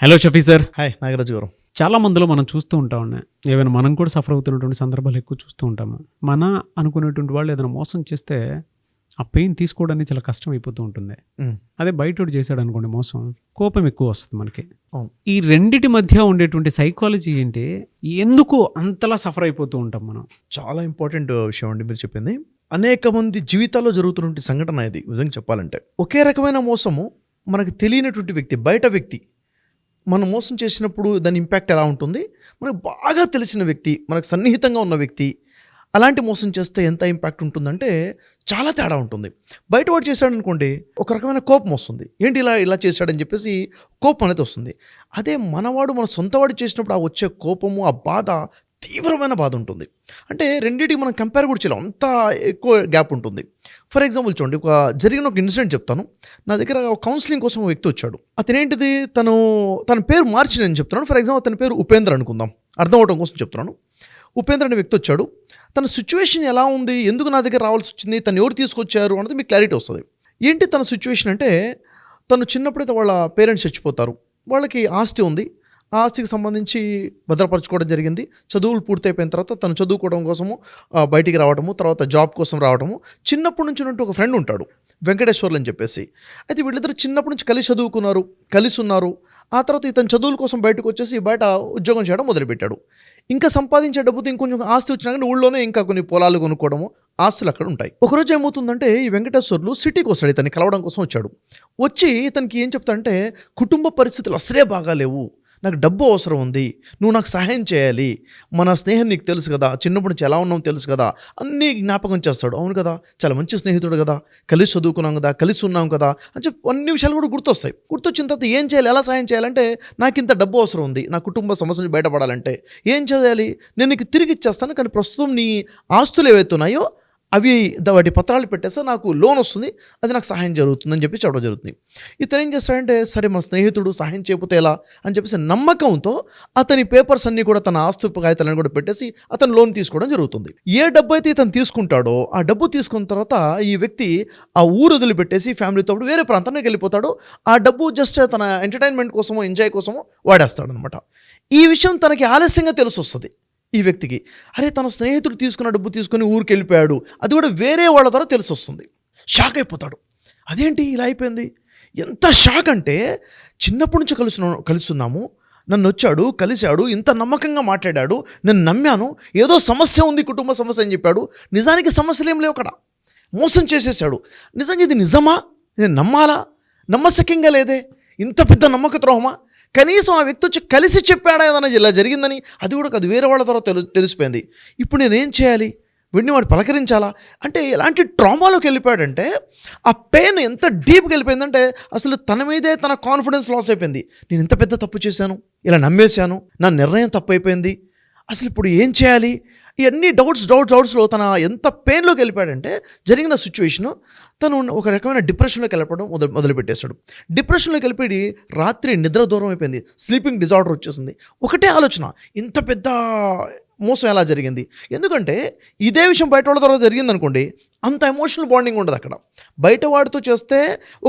Hello Shafi sir. Hi Nagaraju గారు. చాలా మందిలో మనం చూస్తూ ఉంటాం, ఏమైనా మనం కూడా సఫర్ అవుతున్నటువంటి సందర్భాలు ఎక్కువ చూస్తూ ఉంటాము. మన అనుకునేటువంటి వాళ్ళు ఏదైనా మోసం చేస్తే ఆ పెయిన్ తీసుకోవడానికి చాలా కష్టం అయిపోతూ ఉంటుంది. అదే బయటోడు చేశాడు అనుకోండి మోసం, కోపం ఎక్కువ వస్తుంది మనకి. అవును. ఈ రెండిటి మధ్య ఉండేటువంటి సైకాలజీ ఏంటి, ఎందుకు అంతలా సఫర్ అయిపోతూ ఉంటాం మనం? చాలా ఇంపార్టెంట్ విషయం అండి మీరు చెప్పింది. అనేక మంది జీవితాల్లో జరుగుతున్నటువంటి సంఘటన ఇది. నిజంగా చెప్పాలంటే ఒకే రకమైన మోసము మనకు తెలియనటువంటి వ్యక్తి, బయట వ్యక్తి మనం మోసం చేసినప్పుడు దాని ఇంపాక్ట్ ఎలా ఉంటుంది, మనకు బాగా తెలిసిన వ్యక్తి, మనకు సన్నిహితంగా ఉన్న వ్యక్తి అలాంటి మోసం చేస్తే ఎంత ఇంపాక్ట్ ఉంటుందంటే చాలా తేడా ఉంటుంది. బయట వాడు చేశాడు అనుకోండి, ఒక రకమైన కోపం వస్తుంది, ఏంటి ఇలా ఇలా చేశాడని చెప్పేసి కోపం అనేది వస్తుంది. అదే మనవాడు మన సొంతవాడు చేసినప్పుడు ఆ వచ్చే కోపము, ఆ బాధ, తీవ్రమైన బాధ ఉంటుంది. అంటే రెండింటికి మనం కంపేర్ కూడా చేయలేం, అంత ఎక్కువ గ్యాప్ ఉంటుంది. ఫర్ ఎగ్జాంపుల్ చూడండి, జరిగిన ఒక ఇన్సిడెంట్ చెప్తాను. నా దగ్గర కౌన్సిలింగ్ కోసం ఒక వ్యక్తి వచ్చాడు. అతనేంటిది, తన పేరు మార్చి నేను చెప్తున్నాను. ఫర్ ఎగ్జాంపుల్ అతని పేరు ఉపేంద్ర అనుకుందాం, అర్థం అవడం కోసం చెప్తున్నాను. ఉపేంద్ర అనే వ్యక్తి వచ్చాడు. తన సిచ్యువేషన్ ఎలా ఉంది, ఎందుకు నా దగ్గర రావాల్సి వచ్చింది, తను ఎవరు తీసుకొచ్చారు అన్నది మీకు క్లారిటీ వస్తుంది. ఏంటి తన సిచ్యువేషన్ అంటే, తను చిన్నప్పుడైతే వాళ్ళ పేరెంట్స్ చచ్చిపోతారు, వాళ్ళకి ఆస్తి ఉంది. ఆ ఆస్తికి సంబంధించి భద్రపరచుకోవడం జరిగింది. చదువులు పూర్తయిపోయిన తర్వాత తను చదువుకోవడం కోసము బయటికి రావడము, తర్వాత జాబ్ కోసం రావడము. చిన్నప్పటి నుంచి ఉన్నట్టు ఒక ఫ్రెండ్ ఉంటాడు, వెంకటేశ్వర్లు అని చెప్పేసి. అయితే వీళ్ళిద్దరు చిన్నప్పటి నుంచి కలిసి చదువుకున్నారు, కలిసి ఉన్నారు. ఆ తర్వాత ఇతను చదువుల కోసం బయటకు వచ్చేసి బయట ఉద్యోగం చేయడం మొదలుపెట్టాడు. ఇంకా సంపాదించే డబ్బుతో ఇంకొంచెం ఆస్తి వచ్చినా కానీ ఊళ్ళోనే ఇంకా కొన్ని పొలాలు కొనుక్కోవడము, ఆస్తులు అక్కడ ఉంటాయి. ఒకరోజు ఏమవుతుందంటే, ఈ వెంకటేశ్వర్లు సిటీకి వస్తాడు, ఇతన్ని కలవడం కోసం వచ్చాడు. వచ్చి ఇతనికి ఏం చెప్తాడంటే, కుటుంబ పరిస్థితులు అసలే బాగాలేవు, నాకు డబ్బు అవసరం ఉంది, నువ్వు నాకు సహాయం చేయాలి, మన స్నేహం నీకు తెలుసు కదా, చిన్నప్పటి నుంచి ఎలా ఉన్నాం తెలుసు కదా, అన్నీ జ్ఞాపకం చేస్తాడు. అవును కదా, చాలా మంచి స్నేహితుడు కదా, కలిసి చదువుకున్నాం కదా, కలిసి ఉన్నాం కదా అని చెప్పి అన్ని విషయాలు కూడా గుర్తొస్తాయి. గుర్తొచ్చిన తర్వాత ఏం చేయాలి, ఎలా సహాయం చేయాలంటే, నాకు ఇంత డబ్బు అవసరం ఉంది, నా కుటుంబ సమస్య నుంచి బయటపడాలంటే ఏం చేయాలి, నేను నీకు తిరిగి ఇచ్చేస్తాను, కానీ ప్రస్తుతం నీ ఆస్తులు ఏవైతే ఉన్నాయో అవి వాటి పత్రాలు పెట్టేస్తే నాకు లోన్ వస్తుంది, అది నాకు సహాయం జరుగుతుందని చెప్పి చెప్పడం జరుగుతుంది. ఇతను ఏం చేస్తాడంటే, సరే మన స్నేహితుడు సహాయం చేయకపోతే ఎలా అని చెప్పేసి నమ్మకంతో అతని పేపర్స్ అన్నీ కూడా, తన ఆస్తు కాగితాలను కూడా పెట్టేసి అతను లోన్ తీసుకోవడం జరుగుతుంది. ఏ డబ్బు అయితే ఇతను తీసుకుంటాడో ఆ డబ్బు తీసుకున్న తర్వాత ఈ వ్యక్తి ఆ ఊరు వదిలిపెట్టేసి ఫ్యామిలీతో వేరే ప్రాంతానికి వెళ్ళిపోతాడు. ఆ డబ్బు జస్ట్ తన ఎంటర్టైన్మెంట్ కోసమో, ఎంజాయ్ కోసమో వాడేస్తాడు అనమాట. ఈ విషయం తనకి ఆలస్యంగా తెలిసి వస్తుంది ఈ వ్యక్తికి. అరే, తన స్నేహితుడు తీసుకున్న డబ్బు తీసుకొని ఊరికి వెళ్ళిపోయాడు, అది కూడా వేరే వాళ్ళ ద్వారా తెలిసి వస్తుంది. షాక్ అయిపోతాడు, అదేంటి ఇలా అయిపోయింది. ఎంత షాక్ అంటే, చిన్నప్పటి నుంచి కలుస్తున్నాము, నన్ను వచ్చాడు, కలిశాడు, ఇంత నమ్మకంగా మాట్లాడాడు, నేను నమ్మాను, ఏదో సమస్య ఉంది, కుటుంబ సమస్య అని చెప్పాడు. నిజానికి సమస్యలు ఏం లేవు అక్కడ, మోసం చేసేసాడు. నిజంగా ఇది నిజమా, నేను నమ్మాలా, నమ్మశక్యంగా లేదే, ఇంత పెద్ద నమ్మక ద్రోహమా. కనీసం ఆ వ్యక్తి వచ్చి కలిసి చెప్పాడా ఏదైనా ఇలా జరిగిందని, అది కూడా అది వేరే వాళ్ళ ద్వారా తెలిసిపోయింది. ఇప్పుడు నేనేం చేయాలి, వీడిని వాడు పలకరించాలా అంటే, ఎలాంటి ట్రామాలోకి వెళ్ళిపోయాడంటే, ఆ పెయిన్ ఎంత డీప్గా వెళ్ళిపోయిందంటే, అసలు తన మీదే తన కాన్ఫిడెన్స్ లాస్ అయిపోయింది. నేను ఇంత పెద్ద తప్పు చేశాను, ఇలా నమ్మేశాను, నా నిర్ణయం తప్పు అయిపోయింది, అసలు ఇప్పుడు ఏం చేయాలి, ఇవన్నీ డౌట్స్లో తన ఎంత పెయిన్లోకి వెళ్ళిపోయాడంటే, జరిగిన సిచ్యువేషను తను ఒక రకమైన డిప్రెషన్లోకి వెళ్ళిపోవడం మొదలుపెట్టేశాడు. డిప్రెషన్లోకి వెళ్ళిపోయి రాత్రి నిద్ర దూరం అయిపోయింది, స్లీపింగ్ డిజార్డర్ వచ్చేసింది. ఒకటే ఆలోచన, ఇంత పెద్ద మోసం ఎలా జరిగింది. ఎందుకంటే ఇదే విషయం బయట వాళ్ళ ద్వారా జరిగింది అనుకోండి, అంత ఎమోషనల్ బాండింగ్ ఉండదు అక్కడ. బయట వాడితో చేస్తే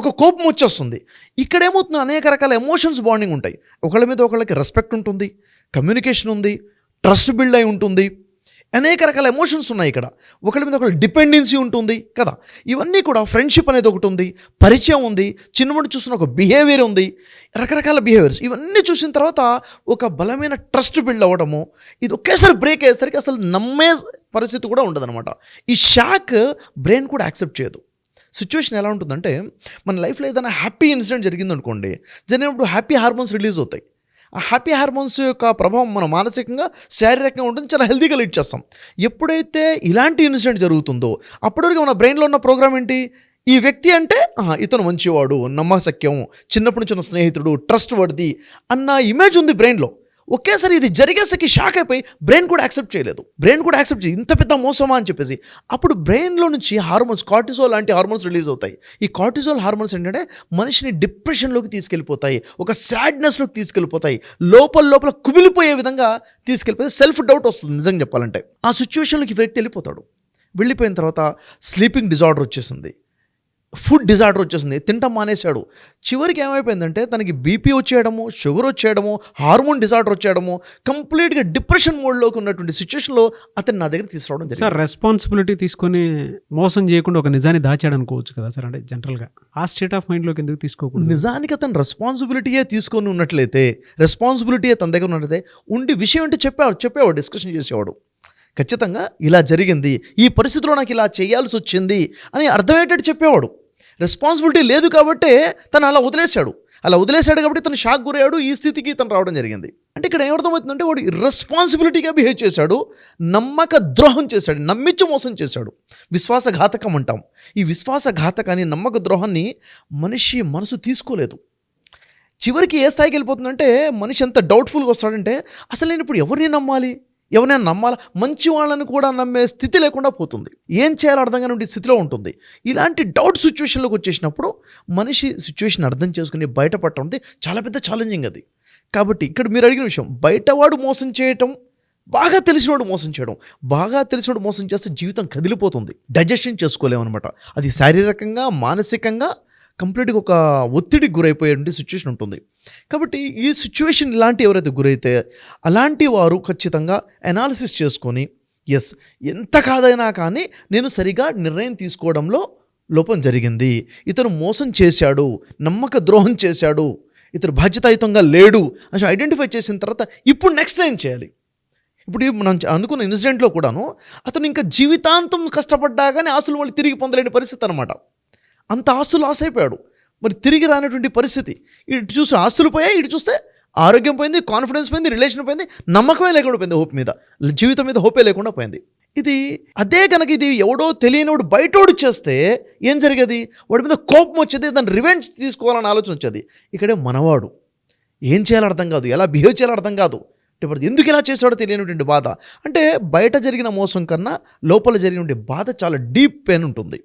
ఒక కోపం వచ్చేస్తుంది. ఇక్కడ ఏమవుతుంది, అనేక రకాల ఎమోషన్స్ బాండింగ్ ఉంటాయి. ఒకళ్ళ మీద ఒకళ్ళకి రెస్పెక్ట్ ఉంటుంది, కమ్యూనికేషన్ ఉంది, ట్రస్ట్ బిల్డ్ అయి ఉంటుంది, అనేక రకాల ఎమోషన్స్ ఉన్నాయి ఇక్కడ. ఒకళ్ళ మీద ఒకళ్ళ డిపెండెన్సీ ఉంటుంది కదా. ఇవన్నీ కూడా, ఫ్రెండ్షిప్ అనేది ఒకటి ఉంది, పరిచయం ఉంది, చిన్నప్పుడు చూసిన ఒక బిహేవియర్ ఉంది, రకరకాల బిహేవియర్స్. ఇవన్నీ చూసిన తర్వాత ఒక బలమైన ట్రస్ట్ బిల్డ్ అవ్వడము, ఇది ఒకేసారి బ్రేక్ అయ్యేసరికి అసలు నమ్మే పరిస్థితి కూడా ఉండదన్నమాట. ఈ షాక్ బ్రెయిన్ కూడా యాక్సెప్ట్ చేయదు. సిచ్యువేషన్ ఎలా ఉంటుందంటే, మన లైఫ్లో ఏదైనా హ్యాపీ ఇన్సిడెంట్ జరిగిందనుకోండి, జరిగినప్పుడు హ్యాపీ హార్మోన్స్ రిలీజ్ అవుతాయి. ఆ హ్యాపీ హార్మోన్స్ యొక్క ప్రభావం మన మానసికంగా, శారీరకంగా ఉంటుంది, చాలా హెల్తీగా లీడ్ చేస్తాం. ఎప్పుడైతే ఇలాంటి ఇన్సిడెంట్ జరుగుతుందో, అప్పటివరకు మన బ్రెయిన్లో ఉన్న ప్రోగ్రామ్ ఏంటి, ఈ వ్యక్తి అంటే ఇతను మంచివాడు, నమ్మశక్యం, చిన్నప్పటి నుంచి ఉన్న స్నేహితుడు, ట్రస్ట్ వర్ది అన్న ఇమేజ్ ఉంది బ్రెయిన్లో. ఒకేసారి ఇది జరిగేసరికి షాక్ అయిపోయి బ్రెయిన్ కూడా యాక్సెప్ట్ చేయలేదు. ఇంత పెద్ద మోసమా అని చెప్పేసి. అప్పుడు బ్రెయిన్లో నుంచి హార్మోన్స్, కార్టిజోల్ లాంటి హార్మోన్స్ రిలీజ్ అవుతాయి. ఈ కార్టిజోల్ హార్మోన్స్ ఏంటంటే మనిషిని డిప్రెషన్లోకి తీసుకెళ్ళిపోతాయి, ఒక సాడ్నెస్లోకి తీసుకెళ్ళిపోతాయి, లోపల కుమిలిపోయే విధంగా తీసుకెళ్ళిపోతే సెల్ఫ్ డౌట్ వస్తుంది. నిజంగా చెప్పాలంటే ఆ సిచ్యువేషన్లోకి వ్యక్తి వెళ్ళిపోతాడు. వెళ్ళిపోయిన తర్వాత స్లీపింగ్ డిజార్డర్ వచ్చేసింది, ఫుడ్ డిజార్డర్ వచ్చేసింది, తింటాం మానేశాడు. చివరికి ఏమైపోయిందంటే తనకి బీపీ వచ్చేయడము, షుగర్ వచ్చేయడము, హార్మోన్ డిజార్డర్ వచ్చేయడము, కంప్లీట్గా డిప్రెషన్ మోడ్లోకి ఉన్నటువంటి సిచ్యువేషన్లో అతను నా దగ్గర తీసుకురావడం జరిగింది. సార్ రెస్పాన్సిబిలిటీ తీసుకొని మోసం చేయకుండా ఒక నిజాన్ని దాచాడు అనుకోవచ్చు కదా సార్, అంటే జనరల్గా ఆ స్టేట్ ఆఫ్ మైండ్లోకి ఎందుకు తీసుకోకూడదు? నిజానికి అతను రెస్పాన్సిబిలిటీయే తీసుకొని ఉన్నట్లయితే, రెస్పాన్సిబిలిటీయే తన దగ్గర ఉన్నట్లయితే ఉండి విషయం అంటే చెప్పేవాడు, డిస్కషన్ చేసేవాడు. ఖచ్చితంగా ఇలా జరిగింది, ఈ పరిస్థితిలో నాకు ఇలా చేయాల్సి వచ్చింది అని అర్థమయ్యేటట్టు చెప్పేవాడు. రెస్పాన్సిబిలిటీ లేదు కాబట్టే తను అలా వదిలేశాడు కాబట్టి తను షాక్ గురయ్యాడు, ఈ స్థితికి తను రావడం జరిగింది. అంటే ఇక్కడ ఏమర్థమవుతుందంటే వాడు ఇర్రెస్పాన్సిబిలిటీగా బిహేవ్ చేశాడు, నమ్మక ద్రోహం చేశాడు, నమ్మించి మోసం చేశాడు. విశ్వాసఘాతకం అంటాం. ఈ విశ్వాసఘాతకాన్ని, నమ్మక ద్రోహాన్ని మనిషి మనసు తీసుకోలేదు. చివరికి ఏ స్థాయికి వెళ్ళిపోతుందంటే మనిషి ఎంత డౌట్ఫుల్గా వస్తాడంటే అసలు నేను ఇప్పుడు ఎవరిని నమ్మాలా, మంచి వాళ్ళని కూడా నమ్మే స్థితి లేకుండా పోతుంది. ఏం చేయాలో అర్థం కాని స్థితిలో ఉంటుంది. ఇలాంటి డౌట్ సిచ్యువేషన్లోకి వచ్చేసినప్పుడు మనిషి సిచ్యువేషన్ అర్థం చేసుకుని బయటపడటం అంటే చాలా పెద్ద ఛాలెంజింగ్ అది. కాబట్టి ఇక్కడ మీరు అడిగిన విషయం, బయటవాడు మోసం చేయటం, బాగా తెలిసినోడు మోసం చేస్తే జీవితం కదిలిపోతుంది, డైజెషన్ చేసుకోలేమన్నమాట. అది శారీరకంగా, మానసికంగా కంప్లీట్గా ఒక ఒత్తిడికి గురైపోయే సిచ్యువేషన్ ఉంటుంది. కాబట్టి ఈ సిచ్యువేషన్ ఇలాంటి ఎవరైతే గురైతే అలాంటి వారు ఖచ్చితంగా అనాలిసిస్ చేసుకొని ఎంత కాదైనా కానీ నేను సరిగా నిర్ణయం తీసుకోవడంలో లోపం జరిగింది, ఇతను మోసం చేశాడు, నమ్మక ద్రోహం చేశాడు, ఇతను బాధ్యతాయుతంగా లేడు అని ఐడెంటిఫై చేసిన తర్వాత ఇప్పుడు నెక్స్ట్ ఏం చేయాలి. ఇప్పుడు మనం అనుకున్న ఇన్సిడెంట్లో కూడాను అతను ఇంకా జీవితాంతం కష్టపడ్డా కానీ ఆస్తులు మళ్ళీ తిరిగి పొందలేని పరిస్థితి అనమాట. అంత ఆస్తులు లాస్ అయిపోయాడు, మరి తిరిగి రానటువంటి పరిస్థితి. ఇటు చూస్తే ఆస్తులు పోయాయి, ఇటు చూస్తే ఆరోగ్యం పోయింది, కాన్ఫిడెన్స్ పోయింది, రిలేషన్ పోయింది, నమ్మకమే లేకుండా పోయింది, హోప్ మీద, జీవితం మీద హోపే లేకుండా పోయింది. అదే కనుక ఇది ఎవడో తెలియనివాడు బయటోడు చేస్తే ఏం జరిగేది, వాడి మీద కోపం వచ్చేది, దాన్ని రివెంజ్ తీసుకోవాలని ఆలోచన వచ్చేది. ఇక్కడే మనవాడు ఏం చేయాలో అర్థం కాదు, ఎలా బిహేవ్ చేయాలో అర్థం కాదు, ఎందుకు ఇలా చేసాడో తెలియనటువంటి బాధ. అంటే బయట జరిగిన మోసం కన్నా లోపల జరిగినటువంటి బాధ చాలా డీప్ పెయిన్ ఉంటుంది.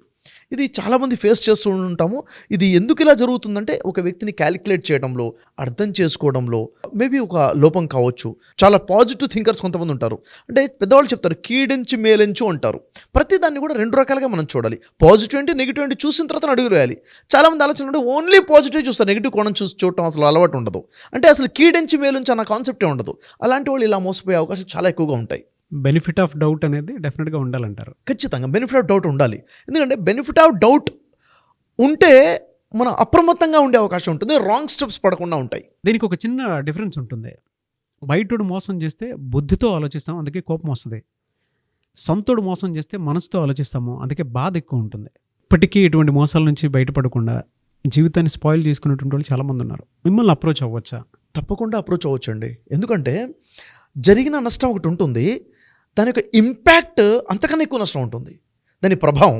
ఇది చాలామంది ఫేస్ చేస్తూ ఉంటాము. ఇది ఎందుకు ఇలా జరుగుతుందంటే ఒక వ్యక్తిని క్యాలిక్యులేట్ చేయడంలో, అర్థం చేసుకోవడంలో మేబీ ఒక లోపం కావచ్చు. చాలా పాజిటివ్ థింకర్స్ కొంతమంది ఉంటారు. అంటే పెద్దవాళ్ళు చెప్తారు కీడెంచి మేలెంచు అంటారు. ప్రతి దాన్ని కూడా రెండు రకాలుగా మనం చూడాలి. పాజిటివ్ ఏంటి, నెగిటివ్ ఏంటి చూసిన తర్వాత అడుగు వేయాలి. చాలామంది ఆలోచన అంటే ఓన్లీ పాజిటివ్ చూస్తారు, నెగిటివ్ కోణం చూడటం అసలు అలవాటు ఉండదు. అంటే అసలు కీడెంచి మేలుంచి అన్న కాన్సెప్టే ఉండదు. అలాంటి వాళ్ళు ఇలా మోసపోయే అవకాశం చాలా ఎక్కువగా ఉంటాయి. బెనిఫిట్ ఆఫ్ డౌట్ అనేది డెఫినెట్గా ఉండాలంటారు. ఖచ్చితంగా బెనిఫిట్ ఆఫ్ డౌట్ ఉండాలి. ఎందుకంటే బెనిఫిట్ ఆఫ్ డౌట్ ఉంటే మనం అప్రమత్తంగా ఉండే అవకాశం ఉంటుంది, రాంగ్ స్టెప్స్ పడకుండా ఉంటాయి. దీనికి ఒక చిన్న డిఫరెన్స్ ఉంటుంది. బయటోడు మోసం చేస్తే బుద్ధితో ఆలోచిస్తాం, అందుకే కోపం వస్తుంది. సొంతోడు మోసం చేస్తే మనసుతో ఆలోచిస్తాము, అందుకే బాధ ఎక్కువ ఉంటుంది. ఇప్పటికీ ఇటువంటి మోసాల నుంచి బయటపడకుండా జీవితాన్ని స్పాయిల్ చేసుకునేటువంటి వాళ్ళు చాలామంది ఉన్నారు. మిమ్మల్ని అప్రోచ్ అవ్వచ్చా? తప్పకుండా అప్రోచ్ అవ్వచ్చండి. ఎందుకంటే జరిగిన నష్టం ఒకటి ఉంటుంది, దాని యొక్క ఇంపాక్ట్ అంతకన్నా ఎక్కువ నష్టం ఉంటుంది, దాని ప్రభావం.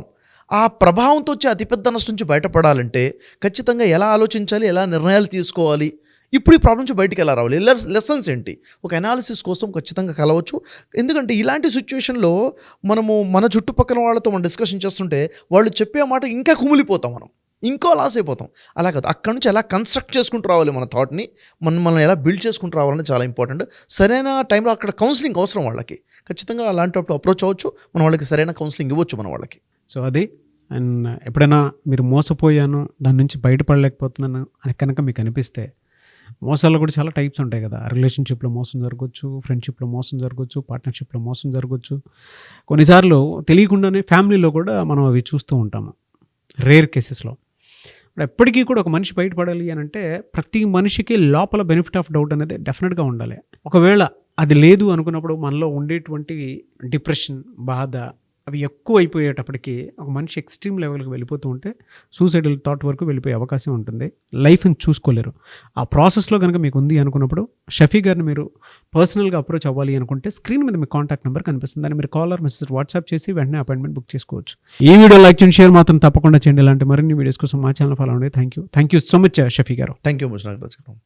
ఆ ప్రభావంతో వచ్చే అతిపెద్ద నష్టం నుంచి బయటపడాలంటే ఖచ్చితంగా ఎలా ఆలోచించాలి, ఎలా నిర్ణయాలు తీసుకోవాలి, ఇప్పుడు ఈ ప్రాబ్లం నుంచి బయటికి ఎలా రావాలి, లెసన్స్ ఏంటి, ఒక అనాలిసిస్ కోసం ఖచ్చితంగా కలవచ్చు. ఎందుకంటే ఇలాంటి సిచ్యువేషన్లో మనము మన చుట్టుపక్కల వాళ్ళతో మనం డిస్కషన్ చేస్తుంటే వాళ్ళు చెప్పే మాట ఇంకా కుమిలిపోతాం, మనం ఇంకో లాస్ అయిపోతాం. అలా కాదు, అక్కడ నుంచి ఎలా కన్స్ట్రక్ట్ చేసుకుంటూ రావాలి, మన థాట్ని మనం ఎలా బిల్డ్ చేసుకుంటూ రావాలని చాలా ఇంపార్టెంట్. సరైన టైంలో అక్కడ కౌన్సిలింగ్ అవసరం వాళ్ళకి. ఖచ్చితంగా అలాంటప్పుడు అప్రోచ్ అవ్వచ్చు, మన వాళ్ళకి సరైన కౌన్సిలింగ్ ఇవ్వచ్చు మన వాళ్ళకి. సో అది అండ్ ఎప్పుడైనా మీరు మోసపోయాను, దాని నుంచి బయటపడలేకపోతున్నాను అని కనుక మీకు అనిపిస్తే, మోసాల్లో కూడా చాలా టైప్స్ ఉంటాయి కదా. రిలేషన్షిప్లో మోసం జరగవచ్చు, ఫ్రెండ్షిప్లో మోసం జరగవచ్చు, పార్ట్నర్షిప్లో మోసం జరగవచ్చు. కొన్నిసార్లు తెలియకుండానే ఫ్యామిలీలో కూడా మనం అవి చూస్తూ ఉంటాము, రేర్ కేసెస్లో. ఎప్పటికీ కూడా ఒక మనిషి బయటపడాలి అని అంటే ప్రతి మనిషికి లోపల బెనిఫిట్ ఆఫ్ డౌట్ అనేది డెఫినెట్గా ఉండాలి. ఒకవేళ అది లేదు అనుకున్నప్పుడు మనలో ఉండేటువంటి డిప్రెషన్, బాధ అవి ఎక్కువ అయిపోయేటప్పటికి ఒక మనిషి ఎక్స్ట్రీమ్ లెవెల్కి వెళ్ళిపోతూ ఉంటే సూసైడల్ థాట్ వరకు వెళ్ళిపోయే అవకాశం ఉంటుంది. లైఫ్ని చూసుకోలేరు. ఆ ప్రాసెస్లో కనుక మీకు ఉంది అనుకున్నప్పుడు షఫీ గారిని మీరు పర్సనల్గా అప్రోచ్ అవ్వాలి అనుకుంటే స్క్రీన్ మీద మీ కాంటాక్ట్ నెంబర్ కనిపిస్తుంది, దాన్ని మీరు కాల్ ఆర్ మెసేజ్ వాట్సాప్ చేసి వెంటనే అపాయింట్మెంట్ బుక్ చేసుకోవచ్చు. ఈ వీడియో లైక్ చేయండి, షేర్ మాత్రం తప్పకుండా చేయండి. ఇలాంటి మరిన్ని వీడియోస్ కోసం మా ఛానల్ ఫాలో అవ్వండి. Thank you so much Shafi గారు. థ్యాంక్ యూ మచ్ నాగరాజ్ గారు.